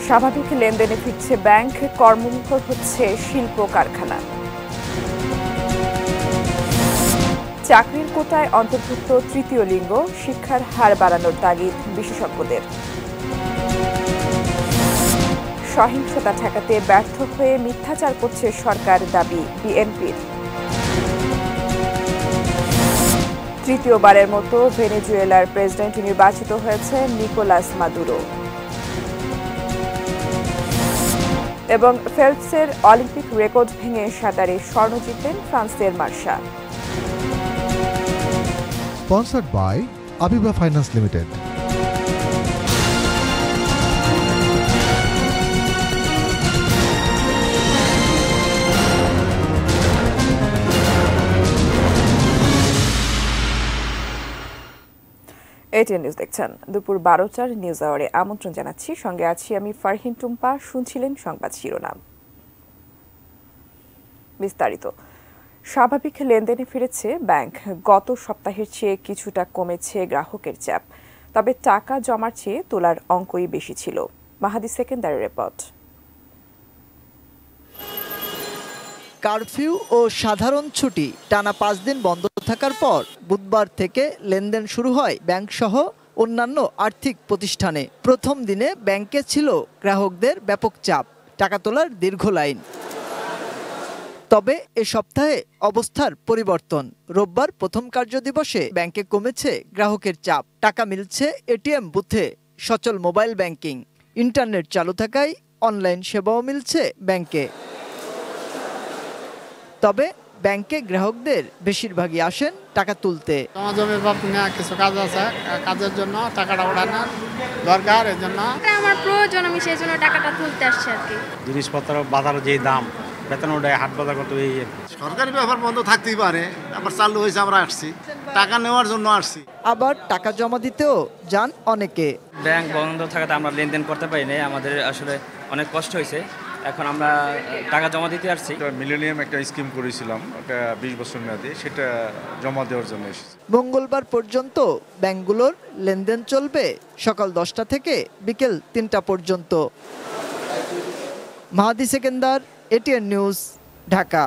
স্বাভাবিক লেনদেনে ফিরছে ব্যাংক, কর্মমুখর হচ্ছে শিল্প কারখানা। চাকরির কোটায় অন্তর্ভুক্ত তৃতীয় লিঙ্গ, শিক্ষার হার বাড়ানোর তাগিদ বিশেষজ্ঞদের। সহিংসতা ঠেকাতে ব্যর্থ হয়ে মিথ্যাচার করছে সরকার, দাবি বিএনপির। তৃতীয়বারের মতো ভেনেজুয়েলার প্রেসিডেন্ট নির্বাচিত হয়েছে নিকোলাস মাদুরো। এবং ফেল্পসের অলিম্পিক রেকর্ড ভেঙে সাঁতারে স্বর্ণ জিতলেন ফ্রান্সের Marsha. Sponsored by Abiba Finance Limited. ATN news দেখছেন। দুপুর 12টার নিউজ আওয়ারে আমন্ত্রণ জানাচ্ছি। সঙ্গে আছি আমি ফারহিন টুম্পা। শুনছিলেন সংবাদ শিরোনাম। বিস্তারিত। স্বাভাবিক লেনদেনে ফিরেছে ব্যাংক। গত সপ্তাহের চেয়ে কিছুটা কমেছে গ্রাহকের চাপ, তবে টাকা জমার চেয়ে তোলার অঙ্কই বেশি ছিল। মাহাদি সেকেন্দারের রিপোর্ট। কারফিউ ও সাধারণ ছুটি টানা 5 দিন বন্ধ থাকার পর বুধবার থেকে লেনদেন শুরু হয় ব্যাংকসহ অন্যান্য আর্থিক প্রতিষ্ঠানে। প্রথম দিনে ব্যাংকে ছিল গ্রাহকদের ব্যাপক চাপ, টাকা তোলার দীর্ঘ লাইন। তবে এ সপ্তাহে অবস্থার পরিবর্তন। রোববার প্রথম কার্যদিবসে ব্যাংকে কমেছে গ্রাহকের চাপ। টাকা মিলছে এটিএম বুথে, সচল মোবাইল ব্যাংকিং, ইন্টারনেট চালু থাকায় অনলাইন সেবাও মিলছে ব্যাংকে। তবে ব্যাংকে গ্রাহকদের বেশিরভাগই আসেন টাকা তুলতে। কিছু কাজ আছে, কাজের জন্য টাকাটা ওঠানোর দরকার, এর জন্য আমার প্রয়োজন, আমি সেই জন্য টাকাটা তুলতে আসছি আর কি। জিনিসপত্র বাজারের যে দাম, বেতন ওটাই হাট বাজার করতে সরকারি ব্যাপার বন্ধ থাকতেই পারে, আবার চালু হয়েছে, আমরা আসছি টাকা নেওয়ার জন্য আসছি। আবার টাকা জমা দিতেও যান অনেকে। ব্যাংক বন্ধ থাকাতে আমরা লেনদেন করতে পারি না, আমাদের আসলে অনেক কষ্ট হয়েছে। এখন আমরা টাকা জমা দিতে আসছি। মিলেনিয়াম একটা স্কিম করেছিলাম, ওটা 20 বছর মেয়াদী, সেটা জমা দেওয়ার জন্য এসেছি। মঙ্গলবার পর্যন্ত ব্যাংকগুলোর লেনদেন চলবে সকাল 10টা থেকে বিকেল 3টা পর্যন্ত। Mahadi Sekendar, ATN news, Dhaka.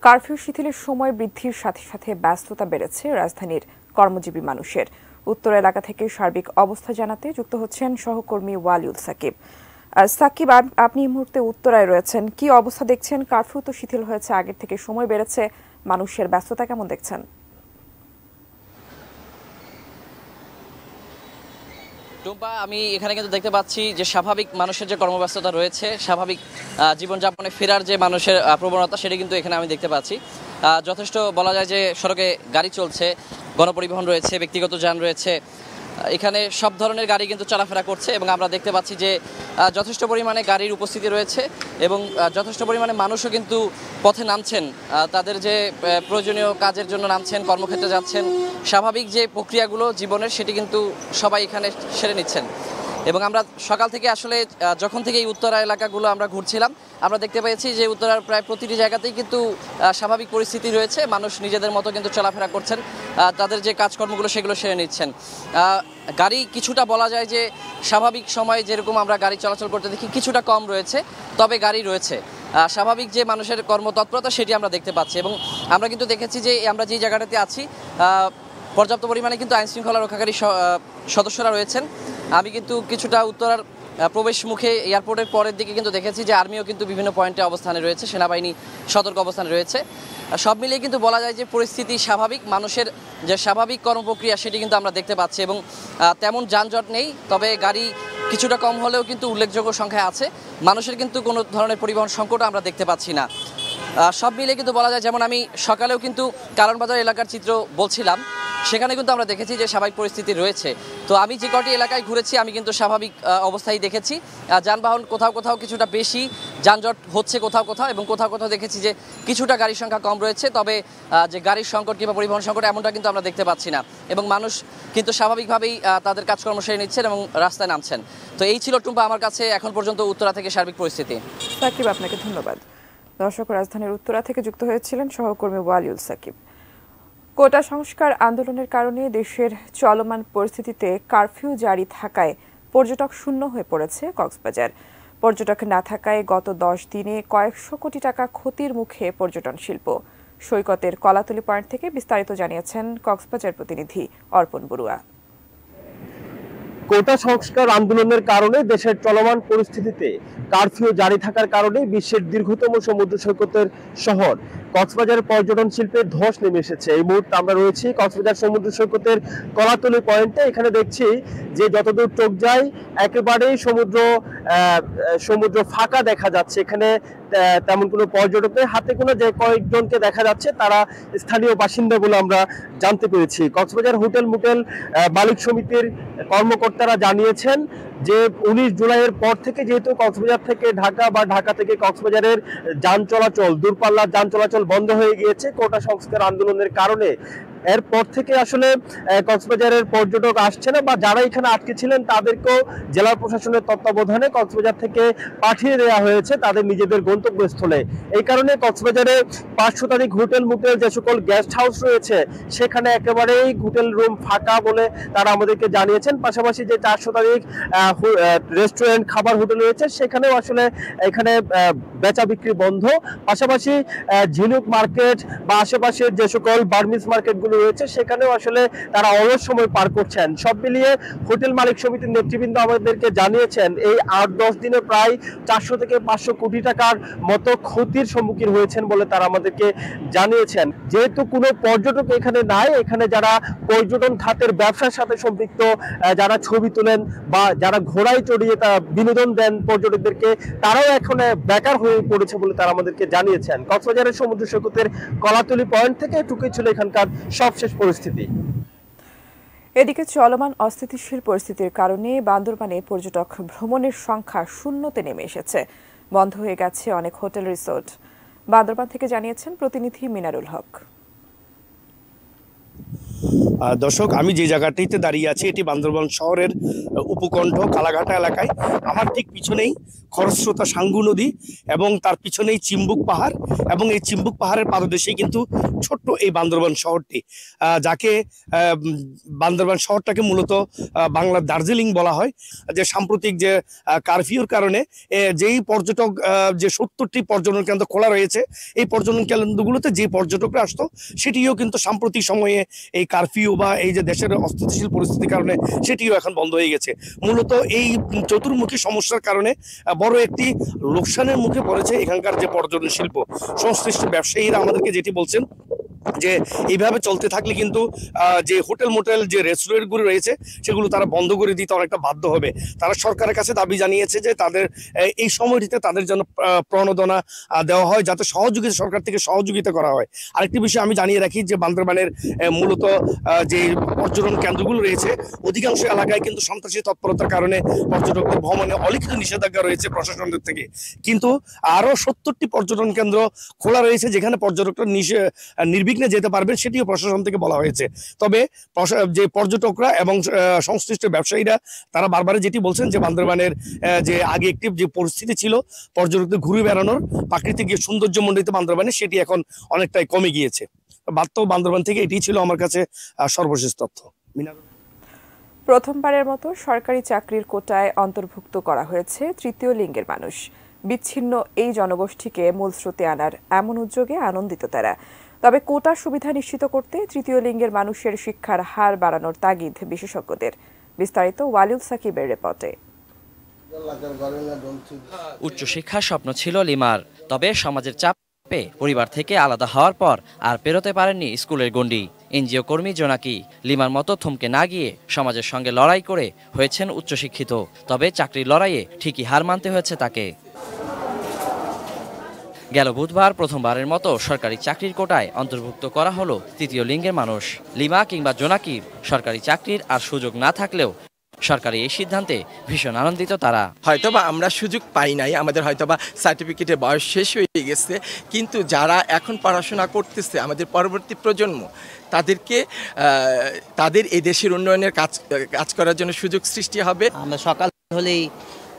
Curfew শিথিলের সময় বৃদ্ধির সাথে সাথে ব্যস্ততা বেড়েছে রাজধানীর কর্মজীবী মানুষের। উত্তর এলাকা থেকে সার্বিক অবস্থা জানাতে যুক্ত হচ্ছেন সহকর্মী ওয়ালিউল সাকিব। সাকিব, আপনি এই মুহূর্তে উত্তরায় রয়েছেন, কি অবস্থা দেখছেন? কারফিউ তো শিথিল হয়েছে, আগের থেকে সময় বেড়েছে, মানুষের ব্যস্ততা কেমন দেখছেন? টুম্পা, আমি এখানে কিন্তু দেখতে পাচ্ছি যে স্বাভাবিক মানুষের যে কর্মব্যস্ততা রয়েছে, স্বাভাবিক জীবনযাপনে ফেরার যে মানুষের প্রবণতা, সেটা কিন্তু এখানে আমি দেখতে পাচ্ছি। যথেষ্ট বলা যায় যে সড়কে গাড়ি চলছে, গণপরিবহন রয়েছে, ব্যক্তিগত যান রয়েছে, এখানে সব ধরনের গাড়ি কিন্তু চলাফেরা করছে এবং আমরা দেখতে পাচ্ছি যে যথেষ্ট পরিমাণে গাড়ির উপস্থিতি রয়েছে এবং যথেষ্ট পরিমাণে মানুষও কিন্তু পথে নামছেন, তাদের যে প্রয়োজনীয় কাজের জন্য নামছেন, কর্মক্ষেত্রে যাচ্ছেন, স্বাভাবিক যে প্রক্রিয়াগুলো জীবনের সেটি কিন্তু সবাই এখানে সেরে নিচ্ছেন। এবং আমরা সকাল থেকে আসলে যখন থেকে এই উত্তরা এলাকাগুলো আমরা ঘুরছিলাম, আমরা দেখতে পেয়েছি যে উত্তরার প্রায় প্রতিটি জায়গাতেই কিন্তু স্বাভাবিক পরিস্থিতি রয়েছে, মানুষ নিজেদের মতো কিন্তু চলাফেরা করছেন, তাদের যে কাজকর্মগুলো সেগুলো সেরে নিচ্ছেন। গাড়ি কিছুটা বলা যায় যে স্বাভাবিক সময়ে যেরকম আমরা গাড়ি চলাচল করতে দেখি কিছুটা কম রয়েছে, তবে গাড়ি রয়েছে। স্বাভাবিক যে মানুষের কর্মতৎপরতা সেটি আমরা দেখতে পাচ্ছি এবং আমরা কিন্তু দেখেছি যে আমরা যে জায়গাটাতে আছি পর্যাপ্ত পরিমাণে কিন্তু আইনশৃঙ্খলা রক্ষাকারী সদস্যরা রয়েছেন। আমি কিন্তু কিছুটা উত্তরার প্রবেশ মুখে এয়ারপোর্টের পরের দিকে কিন্তু দেখেছি যে আর্মিও কিন্তু বিভিন্ন পয়েন্টে অবস্থানে রয়েছে, সেনাবাহিনী সতর্ক অবস্থানে রয়েছে। সব মিলিয়ে কিন্তু বলা যায় যে পরিস্থিতি স্বাভাবিক, মানুষের যে স্বাভাবিক কর্মপ্রক্রিয়া সেটি কিন্তু আমরা দেখতে পাচ্ছি এবং তেমন যানজট নেই, তবে গাড়ি কিছুটা কম হলেও কিন্তু উল্লেখযোগ্য সংখ্যায় আছে। মানুষের কিন্তু কোনো ধরনের পরিবহন সংকটও আমরা দেখতে পাচ্ছি না। সব মিলিয়ে কিন্তু বলা যায়, যেমন আমি সকালেও কিন্তু কারণবাজার এলাকার চিত্র বলছিলাম, সেখানে কিন্তু আমরা দেখেছি যে স্বাভাবিক পরিস্থিতি রয়েছে। তো আমি যে কটি এলাকায় ঘুরেছি আমি কিন্তু স্বাভাবিক অবস্থায় দেখেছি। যানবাহন কোথাও কোথাও কিছুটা বেশি, যানজট হচ্ছে কোথাও কোথাও, এবং কোথাও কোথাও দেখেছি যে কিছুটা গাড়ির সংখ্যা কম রয়েছে, তবে যে গাড়ির সংকট কিংবা পরিবহন সংকট এমনটা কিন্তু আমরা দেখতে পাচ্ছি না এবং মানুষ কিন্তু স্বাভাবিকভাবেই তাদের কাজকর্ম সেরে নিচ্ছেন এবং রাস্তায় নামছেন। তো এই ছিল টুম্পা আমার কাছে এখন পর্যন্ত উত্তরা থেকে সার্বিক পরিস্থিতি। সাকিব, আপনাকে ধন্যবাদ। দর্শক, রাজধানীর উত্তরা থেকে যুক্ত হয়েছিলেন সহকর্মী ওয়ালিউল সাকিব। কোটা সংস্কার আন্দোলনের কারণে দেশের চলমান পরিস্থিতিতে কারফিউ জারি থাকায় পর্যটক শূন্য হয়ে পড়েছে কক্সবাজার। পর্যটক না থাকায় গত 10 দিনে কয়েকশো কোটি টাকা ক্ষতির মুখে পর্যটন শিল্প। সৈকতের কলাতলি পয়েন্ট থেকে বিস্তারিত জানিয়েছেন কক্সবাজার প্রতিনিধি অর্পণ বড়ুয়া। কোটা সংস্কার আন্দোলনের কারণে দেশের চলমান পরিস্থিতিতে কারফিউ জারি থাকার কারণে বিশ্বের দীর্ঘতম সমুদ্র সৈকতের শহর কক্সবাজারের পর্যটন শিল্পে ধস নেমে এসেছে। এই মুহূর্তে আমরা রয়েছি কক্সবাজার সমুদ্র সৈকতের কলাতলি পয়েন্টে। এখানে দেখছি যে যতদূর চোখ যায় একেবারেই সমুদ্র ফাঁকা দেখা যাচ্ছে। এখানে তেমন কোনো পর্যটকের হাতে কোনো যে কয়েকজনকে দেখা যাচ্ছে তারা স্থানীয় বাসিন্দা বলে আমরা জানতে পেরেছি। কক্সবাজার হোটেল মোটেল মালিক সমিতির কর্মকর্তারা জানিয়েছেন যে 19 জুলাইয়ের পর থেকে যেহেতু কক্সবাজার থেকে ঢাকা বা ঢাকা থেকে কক্সবাজারের যান চলাচল, দূরপাল্লার যান চলাচল বন্ধ হয়ে গিয়েছে কোটা সংস্কার আন্দোলনের কারণে। এরপর থেকে আসলে কক্সবাজারের পর্যটক আসছে না, বা যারা এখানে আটকে ছিলেন তাদেরকেও জেলা প্রশাসনের তত্ত্বাবধানে কক্সবাজার থেকে পাঠিয়ে দেওয়া হয়েছে তাদের নিজেদের গন্তব্যস্থলে। এই কারণে কক্সবাজারে 5 শতাধিক হোটেল মোটেল যে সকল গেস্ট হাউস রয়েছে সেখানে একেবারেই হোটেল রুম ফাঁকা বলে তারা আমাদেরকে জানিয়েছেন। পাশাপাশি যে 4 শতাধিক রেস্টুরেন্ট খাবার হোটেল রয়েছে সেখানেও আসলে এখানে বেচা বিক্রি বন্ধ। পাশাপাশি ঝিনুক মার্কেট বা আশেপাশের যে সকল বার্মিজ মার্কেটগুলো রয়েছে সেখানেও আসলে তারা অলস সময় পার করছেন। সব মিলিয়ে হোটেল মালিক সমিতির নেতৃবৃন্দ আমাদেরকে জানিয়েছেন এই 8-10 দিনে প্রায় 400 থেকে 500 কোটি টাকার মতো ক্ষতির সম্মুখীন হয়েছেন বলে তারা আমাদেরকে জানিয়েছেন। যেহেতু কোনো পর্যটক এখানে নাই, এখানে যারা পর্যটন খাতের ব্যবসার সাথে সম্পৃক্ত, যারা ছবি তোলেন বা যারা ঘোড়ায় চড়িয়ে বিনোদন দেন পর্যটকদেরকে, তারাও এখন বেকার হয়ে পড়েছে বলে তারা আমাদেরকে জানিয়েছেন। কক্সবাজারের সমুদ্র সৈকতের কলাতলি পয়েন্ট থেকে এটুকুই ছিল এখানকার সবশেষ পরিস্থিতি। এদিকে চলমান অস্থিতিশীল পরিস্থিতির কারণে বান্দরবানে পর্যটক ভ্রমণের সংখ্যা শূন্যতে নেমে এসেছে। বন্ধ হয়ে গেছে অনেক হোটেল রিসোর্ট। বান্দরবান থেকে জানিয়েছেন প্রতিনিধি মিনারুল হক। দর্শক, আমি যে জায়গাটিতে দাঁড়িয়ে আছি এটি বান্দরবান শহরের উপকণ্ঠ কালাঘাটা এলাকায়। আমার ঠিক পিছনেই খরস্রোতা সাঙ্গু নদী এবং তার পিছনেই চিম্বুক পাহাড়, এবং এই চিম্বুক পাহাড়ের পাদদেশেই কিন্তু ছোট্ট এই বান্দরবান শহরটি, যাকে বান্দরবান শহরটাকে মূলত বাংলার দার্জিলিং বলা হয়। যে সাম্প্রতিক যে কারফিউর কারণে যেই পর্যটক যে 70টি পর্যটন কেন্দ্র খোলা রয়েছে, এই পর্যটন কেন্দ্রগুলোতে যে পর্যটকরা আসতো সেটিও কিন্তু সাম্প্রতিক সময়ে এই কারফিউ বা এই যে দেশের অস্থিতিশীল পরিস্থিতির কারণে সেটিও এখন বন্ধ হয়ে গেছে। মূলত এই চতুর্মুখী সমস্যার কারণে বড় একটি লোকসানের মুখে পড়েছে এখানকার যে পর্যটন শিল্প। সংশ্লিষ্ট ব্যবসায়ীরা আমাদেরকে যেটি বলছেন যে এইভাবে চলতে থাকলে কিন্তু যে হোটেল মোটেল যে রেস্টুরেন্টগুলো রয়েছে সেগুলো তারা বন্ধ করে দিতে অনেকটা বাধ্য হবে। তারা সরকারের কাছে দাবি জানিয়েছে যে তাদের এই সময়টিতে তাদের জন্য প্রণোদনা দেওয়া হয়, যাতে সহযোগিতা সরকার থেকে সহযোগিতা করা হয়। আরেকটি বিষয় আমি জানিয়ে রাখি যে বান্দরবানের মূলত যে পর্যটন কেন্দ্রগুলো রয়েছে অধিকাংশ এলাকায় কিন্তু সন্ত্রাসী তৎপরতার কারণে পর্যটকদের ভ্রমণে অলিখিত নিষেধাজ্ঞা রয়েছে প্রশাসনের থেকে। কিন্তু আরও 70টি পর্যটন কেন্দ্র খোলা রয়েছে যেখানে পর্যটকরা নির্বিঘ্নে যেতে পারবেন, সেটিও প্রশাসন থেকে বলা হয়েছে। তবে যে পর্যটকরা এবং সংশ্লিষ্ট ব্যবসায়ীরা তারা বারবার যেটি বলছেন যে বান্দরবানের যে আগে একটি যে পরিস্থিতি ছিল পর্যটকদের ঘুরে বেড়ানোর প্রাকৃতিক যে সৌন্দর্যমণ্ডিত বান্দরবানে, সেটি এখন অনেকটাই কমে গিয়েছে। বান্দরবান থেকে এটি ছিল আমার কাছে সর্বশেষ তথ্য। প্রথমবারের মতো সরকারি চাকরির কোটায় অন্তর্ভুক্ত করা হয়েছে তৃতীয় লিঙ্গের মানুষ। বিচ্ছিন্ন এই জনগোষ্ঠীকে মূল স্রোতে আনার এমন উদ্যোগে আনন্দিত তারা। তবে কোটা সুবিধা নিশ্চিত করতে তৃতীয় লিঙ্গের মানুষের শিক্ষার হার বাড়ানোর তাগিদ বিশেষজ্ঞদের। বিস্তারিত ওয়ালিউল সাকিবের রিপোর্টে। উচ্চশিক্ষার স্বপ্ন ছিল লিমার, তবে সমাজের চাপে পরিবার থেকে আলাদা হওয়ার পর আর পেরোতে পারেননি স্কুলের গণ্ডি। এনজিও কর্মী জোনাকি লিমার মতো থমকে না গিয়ে সমাজের সঙ্গে লড়াই করে হয়েছেন উচ্চশিক্ষিত। তবে চাকরির লড়াইয়ে ঠিকই হার মানতে হয়েছে তাকে। গেল বুধবার প্রথমবারের মতো সরকারি চাকরির কোটায় অন্তর্ভুক্ত করা হলো তৃতীয় লিঙ্গের মানুষ। লিমা কিংবা জোনাকির সরকারি চাকরির আর সুযোগ না থাকলেও সরকারি এই সিদ্ধান্তে ভীষণ আনন্দিত তারা। হয়তোবা আমরা সুযোগ পাই নাই, আমাদের হয়তোবা সার্টিফিকেটের বয়স শেষ হয়ে গেছে, কিন্তু যারা এখন পড়াশোনা করতেছে আমাদের পরবর্তী প্রজন্ম, তাদেরকে তাদের এই দেশের উন্নয়নের কাজ করার জন্য সুযোগ সৃষ্টি হবে। আমরা সকাল হলেই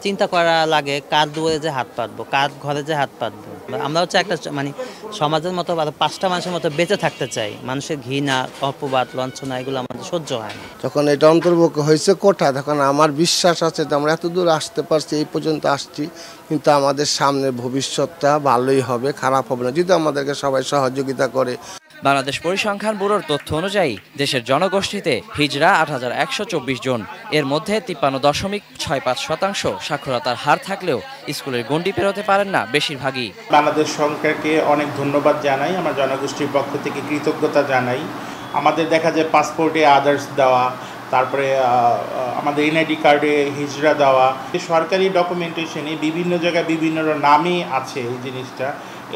চিন্তা করা লাগে কার দুয়ারে যে হাত পাতবো, কার ঘরে যে হাত পাতবো। আমরা হচ্ছে একটা মানে সমাজের মতো 5টা মানুষের মতো বেঁচে থাকতে চাই। মানুষের ঘৃণা, অপবাদ, লাঞ্ছনা এগুলো আমাদের সহ্য হয় না। যখন এটা অন্তর্ভুক্ত হয়েছে কোটা, তখন আমার বিশ্বাস আছে যে আমরা এত দূর আসতে পারছি, এই পর্যন্ত আসছি, কিন্তু আমাদের সামনে ভবিষ্যৎটা ভালোই হবে, খারাপ হবে না যদি আমাদেরকে সবাই সহযোগিতা করে। বাংলাদেশ পরিসংখ্যান ব্যুরোর তথ্য অনুযায়ী দেশের জনগোষ্ঠীতে হিজড়া ৮,১২৪ জন, এর মধ্যে 53.65% সাক্ষরতার হার থাকলেও স্কুলের গণ্ডি পেরোতে পারেন না বেশিরভাগই। বাংলাদেশ সরকারকে অনেক ধন্যবাদ জানাই, আমার জনগোষ্ঠীর পক্ষ থেকে কৃতজ্ঞতা জানাই। আমাদের দেখা যায় পাসপোর্টে আদার্স দেওয়া, তারপরে আমাদের এনআইডি কার্ডে হিজড়া দেওয়া, সরকারি ডকুমেন্টেশনে বিভিন্ন জায়গায় বিভিন্ন নামে আছে এই জিনিসটা।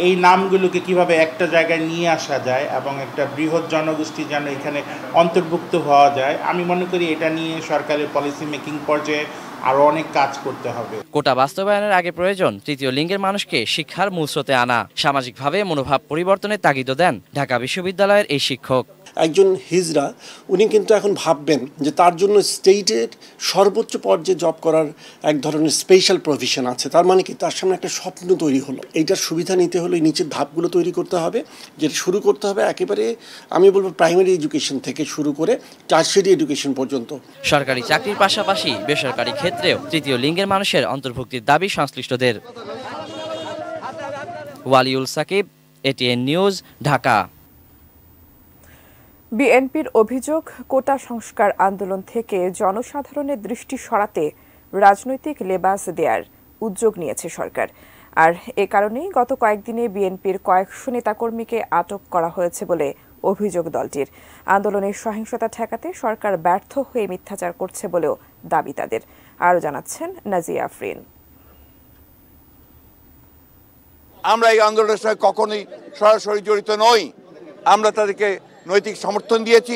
এই নামগুলোকে কিভাবে একটা জায়গায় নিয়ে আসা যায় এবং একটা বৃহৎ জনগোষ্ঠী যেন এখানে অন্তর্ভুক্ত হওয়া যায়, আমি মনে করি এটা নিয়ে সরকারের পলিসি মেকিং পর্যায়ে আরও অনেক কাজ করতে হবে। কোটা বাস্তবায়নের আগে প্রয়োজন তৃতীয় লিঙ্গের মানুষকে শিক্ষার মূলস্রোতে আনা, সামাজিকভাবে মনোভাব পরিবর্তনের তাগিদও দেন ঢাকা বিশ্ববিদ্যালয়ের এই শিক্ষক। একজন হিজড়া উনি কিন্তু এখন ভাববেন যে তার জন্য স্টেটের সর্বোচ্চ পর্যায়ে জব করার এক ধরনের স্পেশাল প্রভিশন আছে। তার মানে কি তার সামনে একটা স্বপ্ন তৈরি হলো। এইটার সুবিধা নিতে হলে নিচের ধাপগুলো তৈরি করতে হবে, যেটা শুরু করতে হবে একেবারে আমি বলবো প্রাইমারি এডুকেশন থেকে শুরু করে টারশিয়ারি এডুকেশন পর্যন্ত। সরকারি চাকরির পাশাপাশি বেসরকারি ক্ষেত্রেও তৃতীয় লিঙ্গের মানুষের অন্তর্ভুক্তির দাবি সংশ্লিষ্টদের। Waliul Sakib, ATN news, Dhaka. বিএনপির অভিযোগ, কোটা সংস্কার আন্দোলন থেকে জনসাধারণের দৃষ্টি সরাতে রাজনৈতিক লেবাস দেয়ার উদ্যোগ নিয়েছে সরকার। আর এ কারণেই গত কয়েকদিনে বিএনপির কয়েকশো নেতাকর্মীকে আটক করা হয়েছে বলে অভিযোগ দলটির। আন্দোলনের সহিংসতা ঠেকাতে সরকার ব্যর্থ হয়ে মিথ্যাচার করছে বলেও দাবি তাদের। আরও জানাচ্ছেন নাজিয়া আফরিন। আমরা এই আন্দোলনের সঙ্গে কখনোই সরাসরি জড়িত নই, আমরা তাদেরকে নৈতিক সমর্থন দিয়েছি।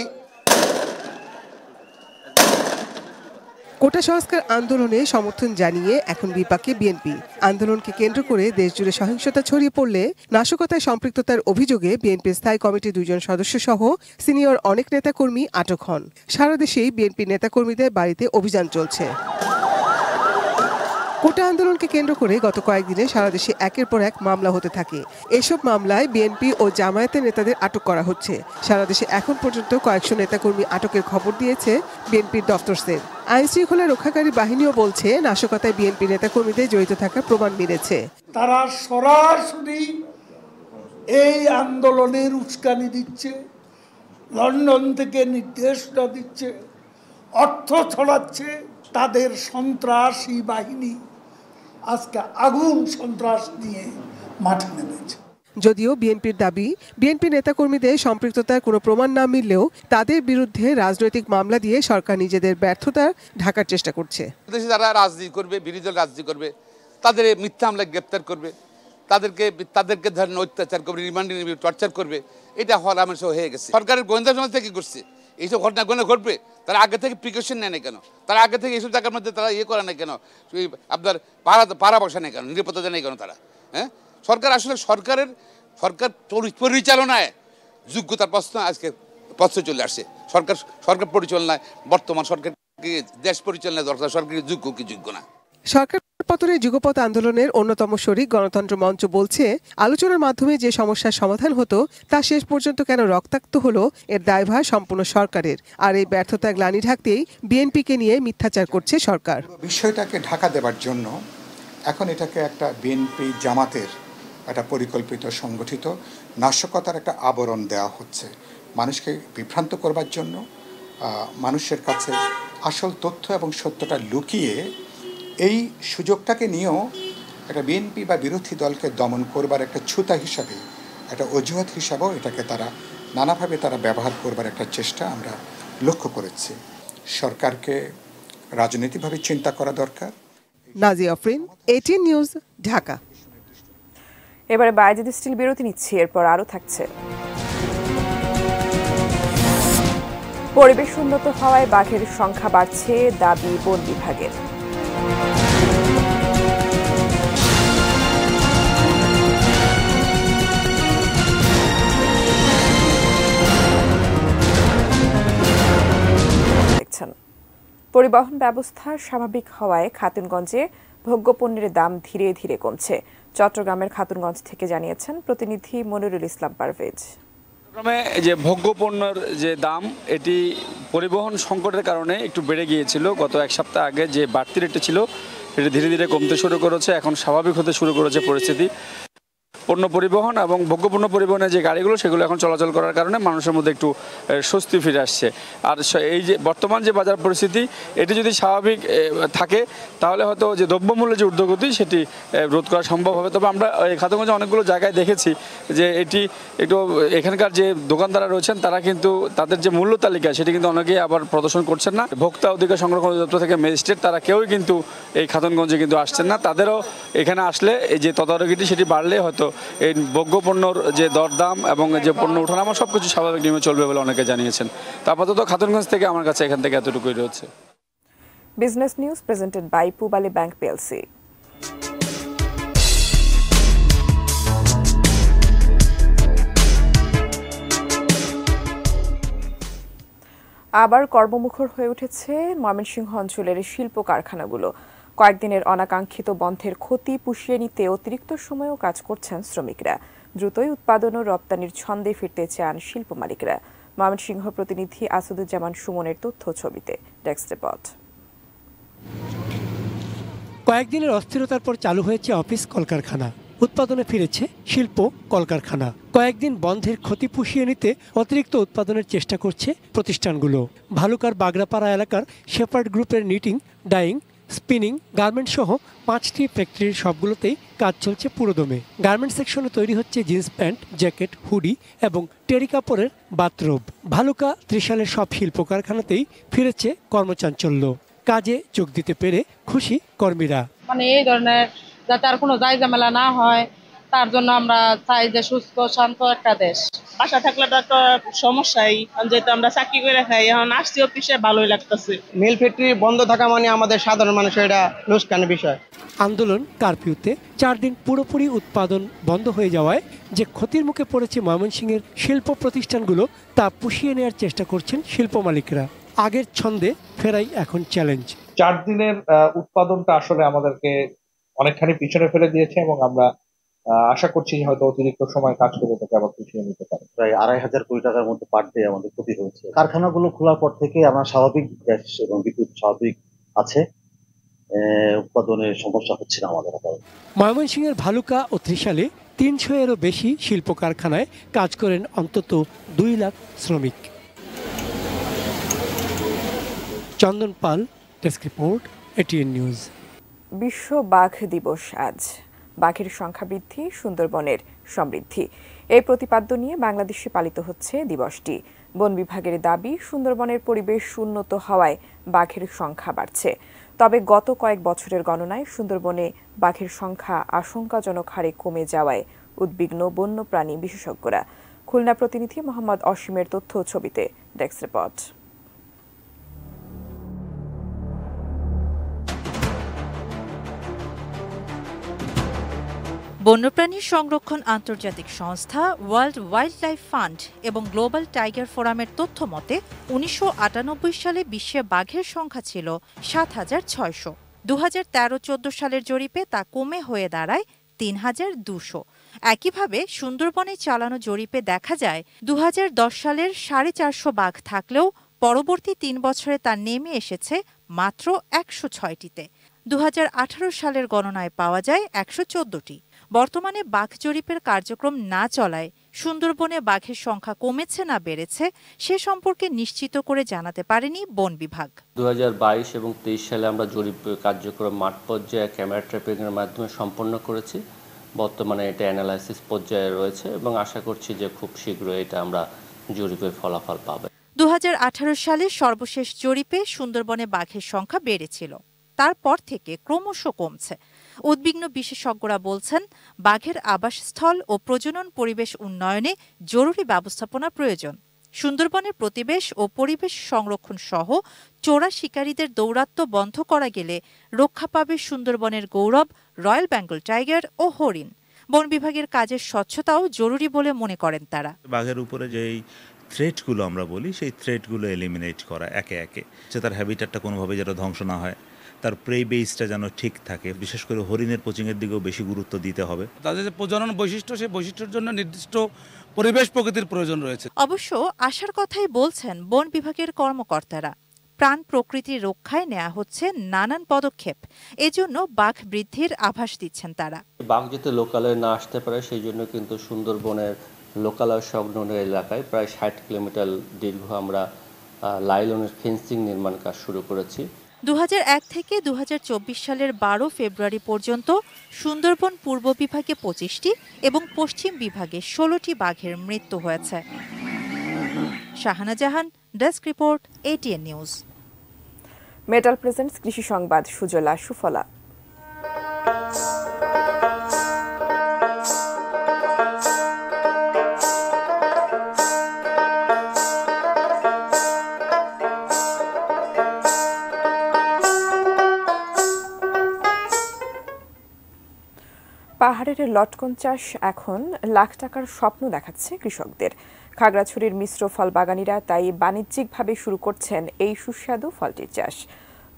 কোটা সংস্কার আন্দোলনে সমর্থন জানিয়ে এখন বিপাকে বিএনপি। আন্দোলনকে কেন্দ্র করে দেশজুড়ে সহিংসতা ছড়িয়ে পড়লে নাশকতায় সম্পৃক্ততার অভিযোগে বিএনপির স্থায়ী কমিটির 2 জন সদস্য সহ সিনিয়র অনেক নেতাকর্মী আটক হন। সারা দেশেই বিএনপি নেতাকর্মীদের বাড়িতে অভিযান চলছে। কোটা আন্দোলনকে কেন্দ্র করে গত কয়েকদিনে সারা দেশে একের পর এক মামলা হতে থাকে। এসব মামলায় বিএনপি ও জামায়াতের নেতাদের আটক করা হচ্ছে। সারা দেশে এখন পর্যন্ত কয়েকশো নেতাকর্মী আটকের খবর দিয়েছে বিএনপির দফতর সেল। আইন শৃঙ্খলা রক্ষাকারী বাহিনীও বলছে নাশকতায় বিএনপি নেতাকর্মীদের জড়িত থাকার প্রমাণ মিলেছে। তারা সরাসরি এই আন্দোলনের উস্কানি দিচ্ছে, লন্ডন থেকে নির্দেশনা দিচ্ছে, অর্থ ছড়াচ্ছে। তাদের সন্ত্রাসী বাহিনী আজকে আগুন সন্ত্রাস নিয়ে মাঠে নেমেছে। যদিও বিএনপির দাবি, বিএনপি নেতাকর্মীদের সম্পৃক্ততার কোনো প্রমাণ না মিললেও তাদের বিরুদ্ধে রাজনৈতিক মামলা দিয়ে সরকার নিজেদের ব্যর্থতা ঢাকার চেষ্টা করছে। দেশে যারা রাজনীতি করবে, বিরোধী দল রাজনীতি করবে, তাদের মিথ্যা মামলায় গ্রেপ্তার করবে, তাদেরকে ধরেন অত্যাচার করবে, রিমান্ডে নিবে, টর্চার করবে, এটা হওয়ার আমার হয়ে গেছে। সরকারের গোয়েন্দা সংস্থা কি করছে? এইসব ঘটনা ঘটবে, তারা আগে থেকে প্রিকশন নেয় না কেন? তারা আগে থেকে এইসব জায়গার মধ্যে তারা করে না কেন? আপনার পাড়া বসা নেই কেন? নিরাপত্তা নেই কেন তারা? হ্যাঁ, সরকার আসলে সরকার পরিচালনায় যোগ্যতার প্রশ্ন আজকে প্রশ্ন চলে আসছে। সরকার পরিচালনায় বর্তমান সরকারকে দেশ পরিচালনায় দরকার, সরকারের যোগ্য কি যোগ্য না। সরকার পতনের যুগপৎ আন্দোলনের অন্যতম শরিক গণতন্ত্র মঞ্চ বলছে, আলোচনার মাধ্যমে যে সমস্যার সমাধান হতো তা শেষ পর্যন্ত কেন রক্তাক্ত হলো এর দায়ভার সম্পূর্ণ সরকারের। আর এই ব্যর্থতা গ্লানি ঢাকতেই বিএনপিকে নিয়ে মিথ্যাচার করছে সরকার। বিষয়টাকে ঢাকা দেবার জন্য এখন এটাকে একটা বিএনপি জামাতের একটা পরিকল্পিত সংগঠিত নাশকতার একটা আবরণ দেওয়া হচ্ছে মানুষকে বিভ্রান্ত করবার জন্য। মানুষের কাছে আসল তথ্য এবং সত্যটা লুকিয়ে এই সুযোগটাকে নিয়েও একটা বিএনপি বা বিরোধী দলকে দমন করবার একটা ছুতা হিসাবে, একটা অজুহাত হিসাবেও এটাকে তারা নানাভাবে ব্যবহার করবার একটা চেষ্টা আমরা লক্ষ্য করেছি। সরকারকে রাজনৈতিকভাবে চিন্তা করা দরকার। Nazia Afrin, ATN news, Dhaka. এবারে বায়জিদ স্টিল বিরতি নিচ্ছি, এরপর আরও থাকছে। পরিবেশ উন্নত হওয়ায় বাঘের সংখ্যা বাড়ছে, দাবি বন বিভাগের। পরিবহন ব্যবস্থা স্বাভাবিক হওয়ায় খাতুনগঞ্জে ভোগ্যপণ্যের দাম ধীরে ধীরে কমছে। চট্টগ্রামের খাতুনগঞ্জ থেকে জানিয়েছেন প্রতিনিধি মনিরুল ইসলাম পারভেজ। চট্টগ্রামে যে ভোগ্যপণ্যের যে দাম এটি পরিবহন সংকটের কারণে একটু বেড়ে গিয়েছিল। গত এক সপ্তাহ আগে যে বাড়তি রেটটা ছিল এটি ধীরে ধীরে কমতে শুরু করেছে, এখন স্বাভাবিক হতে শুরু করেছে পরিস্থিতি। পণ্য পরিবহন এবং ভোগ্যপণ্য পরিবহনের যে গাড়িগুলো সেগুলো এখন চলাচল করার কারণে মানুষের মধ্যে একটু স্বস্তি ফিরে আসছে। আর এই যে বর্তমান যে বাজার পরিস্থিতি এটি যদি স্বাভাবিক থাকে তাহলে হয়তো যে দ্রব্যমূল্যের যে ঊর্ধ্বগতি সেটি রোধ করা সম্ভব হবে। তবে আমরা এই খাতুনগঞ্জে অনেকগুলো জায়গায় দেখেছি যে এটি একটু এখানকার যে দোকানদাররা রয়েছেন তারা কিন্তু তাদের যে মূল্য তালিকা সেটি কিন্তু অনেকেই আবার প্রদর্শন করছেন না। ভোক্তা অধিকার সংরক্ষণ অধিদপ্তর থেকে ম্যাজিস্ট্রেট তারা কেউই কিন্তু এই খাতুনগঞ্জে কিন্তু আসছেন না। তাদেরও এখানে আসলে এই যে তদারকিটি সেটি বাড়লে হয়তো এই ভোগ্যপণ্যর যে দরদাম এবং যে পণ্য ওঠানামা সবকিছু স্বাভাবিক নিয়মে চলবে বলে অনেকে জানিয়েছেন। তা আপাতত খাতুনগঞ্জ থেকে আমার কাছে এখান থেকে এতটুকুই রয়েছে। Business news presented by Pubali bank PLC. আবার কর্মমুখর হয়ে উঠেছে ময়মনসিংহ অঞ্চলের শিল্প কারখানাগুলো। কয়েকদিনের অনাকাঙ্ক্ষিত বন্ধের ক্ষতি পুষিয়ে নিতে অতিরিক্ত সময়েও কাজ করছেন শ্রমিকরা। দ্রুতই উৎপাদন ও রপ্তানির ছন্দে ফিরতে চান শিল্প মালিকরা। ময়মনসিংহ প্রতিনিধি আসাদুজ্জামান সুমনের তথ্য ছবিতে ডেস্ক রিপোর্ট। কয়েকদিনের অস্থিরতার পর চালু হয়েছে অফিস কলকারখানা, উৎপাদনে ফিরেছে শিল্প কলকারখানা। কয়েকদিন বন্ধের ক্ষতি পুষিয়ে নিতে অতিরিক্ত উৎপাদনের চেষ্টা করছে প্রতিষ্ঠানগুলো। ভালুকার বাগড়াপাড়া এলাকার শেপার্ড গ্রুপের নিটিং, ডাইং, স্পিনিং, গার্মেন্ট সহ 5টি ফ্যাক্টরির সবগুলোতেই কাজ চলছে পুরোদমে। গার্মেন্ট সেকশনে তৈরি হচ্ছে জিন্স প্যান্ট, জ্যাকেট, হুডি এবং টেরি কাপড়ের বাথরোব। ভালুকা ত্রিশালের সব শিল্প কারখানাতেই ফিরেছে কর্মচাঞ্চল্য। কাজে যোগ দিতে পেরে খুশি কর্মীরা। মানে এই ধরনের যাতে আর কোনো দায় ঝামেলা না হয় তার জন্য আমরা চাই যে সুস্থ শান্ত একটা দেশ। বাসা থাকলে তো একটা সমস্যাই, যেহেতু আমরা চাকরি করে খাই, এখন আসছি অফিসে ভালোই লাগতেছে। মিল ফ্যাক্টরি বন্ধ থাকা মানে আমাদের সাধারণ মানুষের এটা লোকসানের বিষয়। আন্দোলন কারফিউতে 4 দিন পুরোপুরি উৎপাদন বন্ধ হয়ে যাওয়ায় যে ক্ষতির মুখে পড়েছে ময়মনসিংহের শিল্প প্রতিষ্ঠানগুলো তা পুষিয়ে নেওয়ার চেষ্টা করছেন শিল্প মালিকরা। আগের ছন্দে ফেরাই এখন চ্যালেঞ্জ। 4 দিনের উৎপাদনটা আসলে আমাদেরকে অনেকখানি পিছনে ফেলে দিয়েছে এবং আমরা আশা করছি হয়তো অতিরিক্ত সময় কাজ করে তাকে আবার পুষিয়ে নিতে পারে। প্রায় 2,500 কোটি টাকার মতো পার ডে আমাদের ক্ষতি হয়েছে। কারখানাগুলো খোলার পর থেকে আমরা স্বাভাবিক গ্যাস এবং বিদ্যুৎ স্বাভাবিক আছে, উৎপাদনের সমস্যা হচ্ছে না আমাদের। ময়মনসিংহের ভালুকা ও ত্রিশালে 300-এরও বেশি শিল্প কারখানায় কাজ করেন অন্তত 2 লাখ শ্রমিক। চন্দন পাল, ডেস্ক রিপোর্ট, এটিএন নিউজ। বিশ্ব বাঘ দিবস আজ। বাঘের সংখ্যা বৃদ্ধি, সুন্দরবনের সমৃদ্ধি, এই প্রতিপাদ্য নিয়ে বাংলাদেশে পালিত হচ্ছে দিবসটি। বন বিভাগের দাবি, সুন্দরবনের পরিবেশ উন্নত হওয়ায় বাঘের সংখ্যা বাড়ছে। তবে গত কয়েক বছরের গণনায় সুন্দরবনে বাঘের সংখ্যা আশঙ্কাজনক হারে কমে যাওয়ায় উদ্বিগ্ন বন্যপ্রাণী বিশেষজ্ঞরা। খুলনা প্রতিনিধি মোহাম্মদ অসীমের তথ্য ছবিতে ডেস্ক রিপোর্ট। বন্যপ্রাণী সংরক্ষণ আন্তর্জাতিক সংস্থা ওয়ার্ল্ড ওয়াইল্ড লাইফ ফান্ড এবং গ্লোবাল টাইগার ফোরামের তথ্য মতে 1998 সালে বিশ্বে বাঘের সংখ্যা ছিল 7,600। 2013-14 সালের জরিপে তা কমে হয়ে দাঁড়ায় 3,200। একইভাবে সুন্দরবনে চালানো জরিপে দেখা যায় 2010 সালের 450 বাঘ থাকলেও পরবর্তী 3 বছরে তা নেমে এসেছে মাত্র 106টিতে। 2018 সালের গণনায় পাওয়া যায় 114টি। বর্তমানে বাঘ জরিপের কার্যক্রম না চলায় সুন্দরবনে বাঘের সংখ্যা কমেছে না বেড়েছে সে সম্পর্কে নিশ্চিত করে জানাতে পারেনি বন বিভাগ। 2022 এবং 23 সালে আমরা জরিপ কার্যক্রম মাঠ পর্যায়ে ক্যামেরা ট্র্যাপিং এর মাধ্যমে সম্পন্ন করেছি। বর্তমানে এটা অ্যানালাইসিস পর্যায়ে রয়েছে এবং আশা করছি যে খুব শীঘ্রই এটা আমরা জরিপের ফলাফল পাবো। 2018 সালে সর্বশেষ জরিপে সুন্দরবনে বাঘের সংখ্যা বেড়েছিল, তারপর থেকে ক্রমশ কমছে। উদ্বিগ্ন বিশেষজ্ঞরা বলছেন, বাঘের আবাসস্থল ও প্রজনন পরিবেশ উন্নয়নে জরুরি ব্যবস্থাপনা প্রয়োজন। সুন্দরবনের প্রতিবেশ ও পরিবেশ সংরক্ষণ সহ চোরা শিকারীদের দৌরাত্ম্য বন্ধ করা গেলে রক্ষা পাবে সুন্দরবনের গৌরব, রয়্যাল বেঙ্গল টাইগার ও হরিণ। বন বিভাগের কাজের স্বচ্ছতাও জরুরি বলে মনে করেন তারা। বাঘের উপরে যেই থ্রেটগুলো আমরা বলি, সেই থ্রেটগুলো এলিমিনেট করা একে একে, যে তার হ্যাবিটেটটা কোনোভাবে যেটা ধ্বংস না হয়, তার প্রে বেসটা যেন ঠিক থাকে। বিশেষ করে হরিণের কোচিংয়ের দিকেও বেশি গুরুত্ব দিতে হবে। তাদের যে প্রজনন বৈশিষ্ট্য, সেই বৈশিষ্ট্যের জন্য নির্দিষ্ট পরিবেশ প্রকৃতির প্রয়োজন রয়েছে। অবশ্য আশার কথাই বলছেন বন বিভাগের কর্মকর্তারা। প্রাণ প্রকৃতির রক্ষায় নেওয়া হচ্ছে নানান পদক্ষেপ, এজন্য বাঘ বৃদ্ধির আভাস দিচ্ছেন তারা। বাঘ যাতে লোকালয়ে না আসতে পারে সেই জন্য কিন্তু সুন্দরবনের লোকালয় সংলগ্ন এলাকায় প্রায় 60 কিলোমিটার দীর্ঘ আমরা লাইলনের ফেন্সিং নির্মাণ কাজ শুরু করেছি। 2001 থেকে 2024 সালের 12 ফেব্রুয়ারি পর্যন্ত সুন্দরবন পূর্ব বিভাগে 25টি এবং পশ্চিম বিভাগে 16টি বাঘের মৃত্যু হয়েছে। Shahana Jahan, desk report, ATN news. Metal presents কৃষি সংবাদ সুজলা সুফলা। পাহাড়ের লটকন চাষ এখন লাখ টাকার স্বপ্ন দেখাচ্ছে কৃষকদের। খাগড়াছড়ির মিশ্র ফল বাগানীরা তাই বাণিজ্যিকভাবে শুরু করছেন এই সুস্বাদু ফলটির চাষ।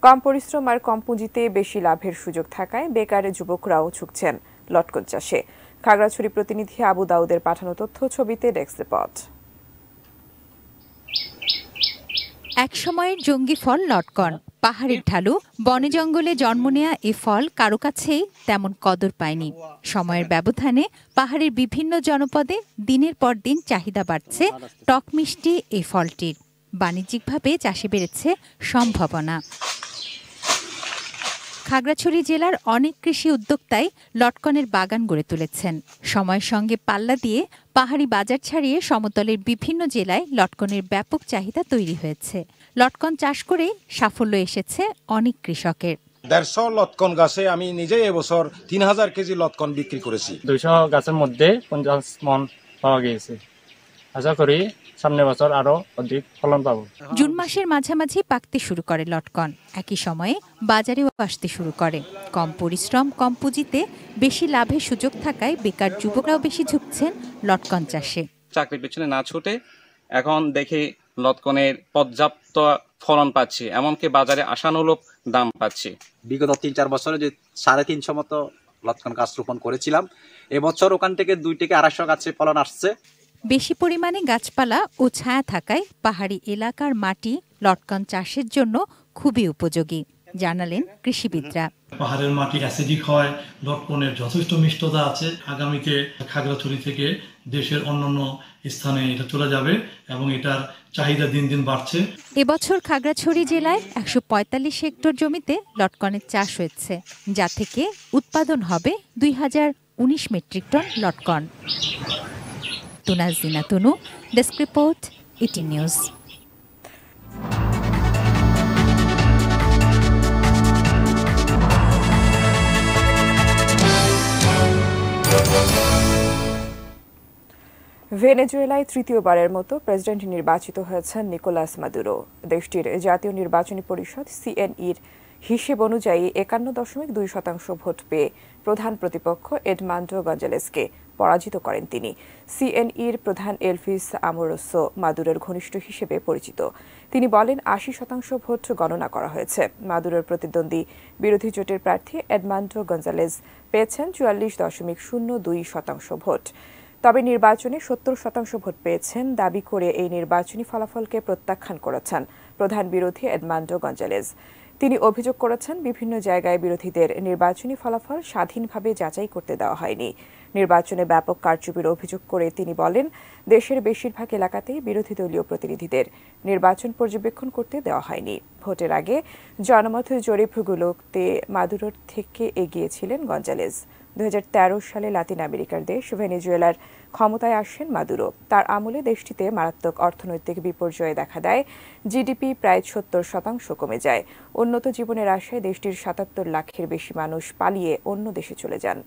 কম পরিশ্রম আর কম পুঁজিতে বেশি লাভের সুযোগ থাকায় বেকার যুবকরাও ঝুঁকছেন লটকন চাষে। খাগড়াছড়ি প্রতিনিধি আবু দাউদের পাঠানো তথ্য, ছবিতে ডেস্ক রিপোর্ট। এক সময়ের জঙ্গি ফল লটকন। পাহাড়ের ঢালু বনে জঙ্গলে জন্ম নেয়া এ ফল কারো কাছেই তেমন কদর পায়নি। সময়ের ব্যবধানে পাহাড়ের বিভিন্ন জনপদে দিনের পর দিন চাহিদা বাড়ছে টক মিষ্টি এই ফলটির। বাণিজ্যিকভাবে চাষে বেড়েছে সম্ভাবনা। খাগড়াছড়ি জেলার অনেক কৃষি উদ্যোক্তাই লটকনের বাগান গড়ে তুলেছেন। সময়ের সঙ্গে পাল্লা দিয়ে পাহাড়ি বাজার ছাড়িয়ে সমতলের বিভিন্ন জেলায় লটকনের ব্যাপক চাহিদা তৈরি হয়েছে। লটকন চাষ করে সাফল্য এসেছে অনেক কৃষকের। 150 লটকন গাছে আমি নিজেই এবছর 3000 কেজি লটকন বিক্রি করেছি। 200 গাছের মধ্যে 50 মন পাওয়া গিয়েছে। আশা করি সামনে বছর আরো অধিক ফলন পাবো। জুন মাসের মাঝামাঝি পাকতে শুরু করে লটকন। একই সময়ে বাজারেও আসতে শুরু করে। কম পরিশ্রম, কম পুঁজিতে বেশি লাভের সুযোগ থাকায় বেকার যুবকরাও বেশি ঝুঁকছেন লটকন চাষে। চাকরির পেছনে না ছুটে এখন দেখি লটকনের পর্যাপ্ত ফলন পাচ্ছি, এমনকি বাজারে আশানুরূপ দাম পাচ্ছি। বিগত 3-4 বছরে যে 350 মতো লটকন গাছ রোপণ করেছিলাম, এবছর ওখান থেকে 2 থেকে 250 গাছে ফলন আসছে। বেশি পরিমাণে গাছপালা ও ছায়া থাকায় পাহাড়ি এলাকার মাটি লটকন চাষের জন্য খুবই উপযোগী, জানালেন কৃষিবিদরা। পাহাড়ের মাটি অ্যাসিডিক হয়, লটকনের যথেষ্ট মিষ্টতা আছে। আগামীতে খাগড়াছড়ি থেকে দেশের অন্যান্য স্থানে এটা চলে যাবে এবং এটার চাহিদা দিন দিন বাড়ছে। এবছর খাগড়াছড়ি জেলায় 145 হেক্টর জমিতে লটকনের চাষ হয়েছে, যা থেকে উৎপাদন হবে 2019 মেট্রিক টন লটকন। Tunazina Tunu, desk report, ATN news. ভেনেজুয়েলায় তৃতীয়বারের মতো প্রেসিডেন্ট নির্বাচিত হয়েছেন নিকোলাস মাদুরো। দেশটির জাতীয় নির্বাচনী পরিষদ CNEর হিসেব অনুযায়ী 51.2% ভোট পেয়ে প্রধান প্রতিপক্ষ এডমান্ডো গঞ্জালেসকে পরাজিত করেন তিনি। CNEর প্রধান এলভিস আমোরোসো মাদুরোর ঘনিষ্ঠ হিসেবে পরিচিত। তিনি বলেন 80% ভোট গণনা করা হয়েছে। মাদুরোর প্রতিদ্বন্দ্বী বিরোধী জোটের প্রার্থী এডমান্ডো গঞ্জালেস পেয়েছেন 44.02% ভোট। তবে নির্বাচনে 70% ভোট পেয়েছেন দাবি করে এই নির্বাচনী ফলাফলকে প্রত্যাখ্যান করেছেন প্রধান বিরোধী এডমান্ডো গঞ্জালেস। তিনি অভিযোগ করেছেন বিভিন্ন জায়গায় বিরোধীদের নির্বাচনী ফলাফল স্বাধীনভাবে যাচাই করতে দেওয়া হয়নি। নির্বাচনে ব্যাপক কারচুপির অভিযোগ করে তিনি বলেন দেশের বেশিরভাগ এলাকাতেই বিরোধী দলীয় প্রতিনিধিদের নির্বাচন পর্যবেক্ষণ করতে দেওয়া হয়নি। ভোটের আগে জনমত জরিপগুলোতে মাদুরোর থেকে এগিয়ে ছিলেন গঞ্জালেস। 2013 সালে লাতিন আমেরিকার দেশ ভেনেজুয়েলার ক্ষমতায় আসেন মাদুরো। তার আমলে দেশটিতে মারাত্মক অর্থনৈতিক বিপর্যয় দেখা দেয়। জিডিপি প্রায় 70% কমে যায়। উন্নত জীবনের আশায় দেশটির 77 লাখের বেশি মানুষ পালিয়ে অন্য দেশে চলে যান।